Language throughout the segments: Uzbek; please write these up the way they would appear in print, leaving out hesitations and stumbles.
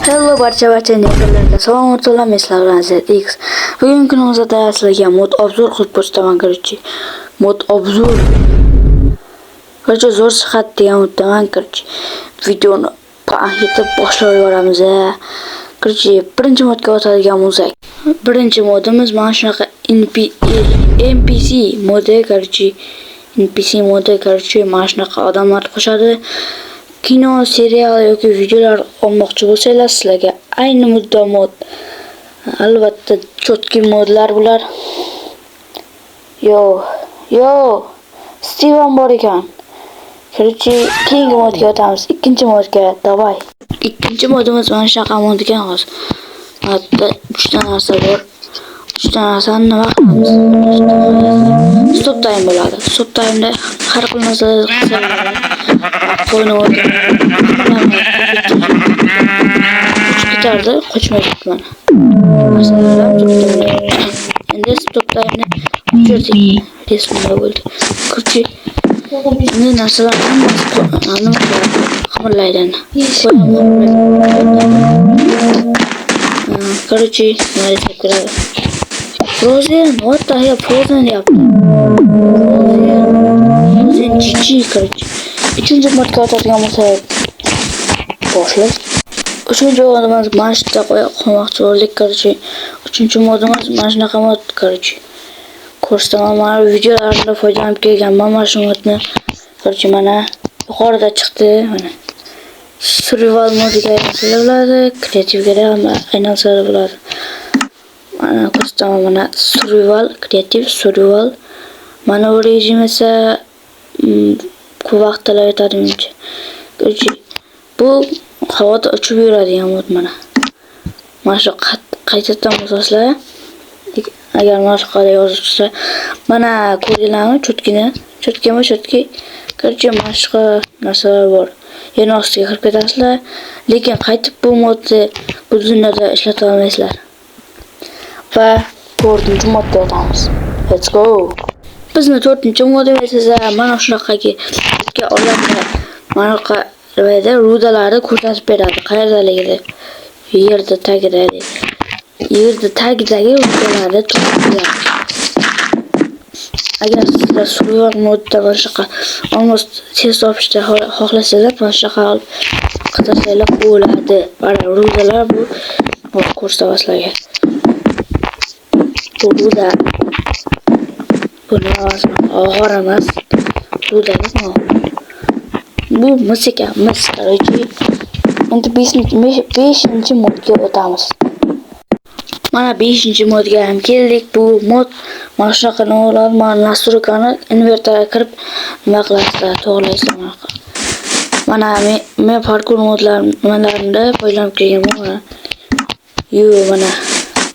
Hello barcha niyatlarga salom salom ZX. Bugungi kunimizda tayyorlangan mod obzor qilib ko'rsataman короче. Mod obzor. Короче zo'r sihat degan moddaman короче. Videoni yetib boshlab yuboramiz. Короче birinchi modga o'tadigan bo'lsak. Birinchi modimiz mana shunaqa NPC modi короче. NPC modi короче mana shunaqa odamlar qo'shadi. Kino, serial yoki videolar olmoqchi bo'lsanglar sizlarga ayni muddo mod. Albatta chotki modlar bular. Yo, Steven bor ekan. Короче, keyingi modga o'tamiz. Ikkinchi modga, davay. Ikkinchi modimiz mana shunaqa mod ekan hozir. Hatto 3 ta narsa bor. 3 ta narsani nima qilamiz? Stop time bo'ladi. Stop time'da har xil narsalar qilamiz. Qo'yni o'tirdi, qochmayapman. Masalan, endi stop time'ni o'chirdik. Resmga bo'ldi. Kurchi endi narsalar hammasi qimirlaydi. Короче, mana deb ko'radi. Frozen, what the hell? Frozen yaptı. Frozen cici, короче. Üçüncü modga o'tadigan bo'lsak, boshlaymiz. Uchinchi modimiz mana shu qo'ymoqchi bo'ldik, короче. Uchinchi modimiz mana shunaqa mod, короче. Ko'rsataman, mana videolarimda foydalanib kelganman mana shu modni. Короче, mana yuqorida chiqdi, mana. Survival modiga aylantiriladi, kreativga ham aylantiriladi bo'ladi. Mana ko'rsataman, mana survival, kreativ, survival. Mana bu rejim esa ko'p vaqt talab etadi menimcha. Короче, bu havoda uchib yuradigan mod mana. Mana shu qaytadan bosasizlar, agar mana shu qada yozilsa, mana ko'ringlarmi chotki. Короче, mana shu narsalar bor. Yana ostiga kirib ketasizlar, lekin qaytib bu modni bu dunyoda ishlata olmaysizlar. Va 4-modga o'tamiz. Let's go. Bizni 4-modimiz esa mana shunaqaki olamda mana qayerda rudalarni ko'rsatib beradi. Qayerdaligini yerda tagidagi rudalarni topib beradi. Agar sizlar survival modda boshqa almost tez topishni xohlasanglar, boshqa qidirsanglar bo'ladi. Mana rudalar bu ko'rsatmaslarga. Bu ruda og'ir emas. Rudami bu musiqa, короче. Endi 5-chi modga o'tamiz. Mana 5-chi modga ham keldik. Bu mod mana shunaqa bo'ladi. Mana nastroykani invertorga kirib nima qilasizlar, to'g'rilaysizlar. Mana men parkour modlarimda foydalanib kelganman. Mana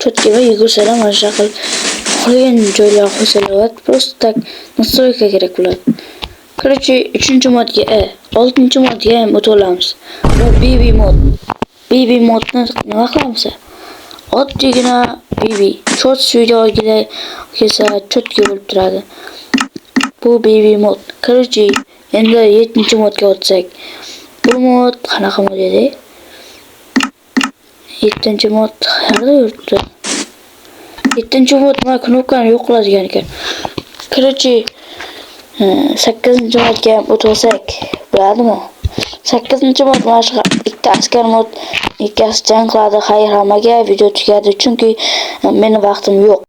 chotki va yugursalar mana shunaqa qolgan joylarga qo'ysalar, просто так настройка kerak bo'ladi. Короче, 3-chi modga, 6-chi modga ham o'tamiz. Bu baby mod. Baby modni nima qilamiz? Oddiygina baby. Short videoga kelsa chotki bo'lib turadi. Bu baby mod. Короче, endi 7-chi modga o'tsak. Bu mod qanaqa mod edi? 7-chi mod qayerda yuribdi? 7-chi mod mana knopkani yo'q qiladigan ekan. Короче, 8-chi modga o'tsak, biladimi? 8-chi mod mana shu ikkita askar mod, ikkasi jang qiladi. Xayr, hammaga video tugadi, chunki meni vaqtim yo'q.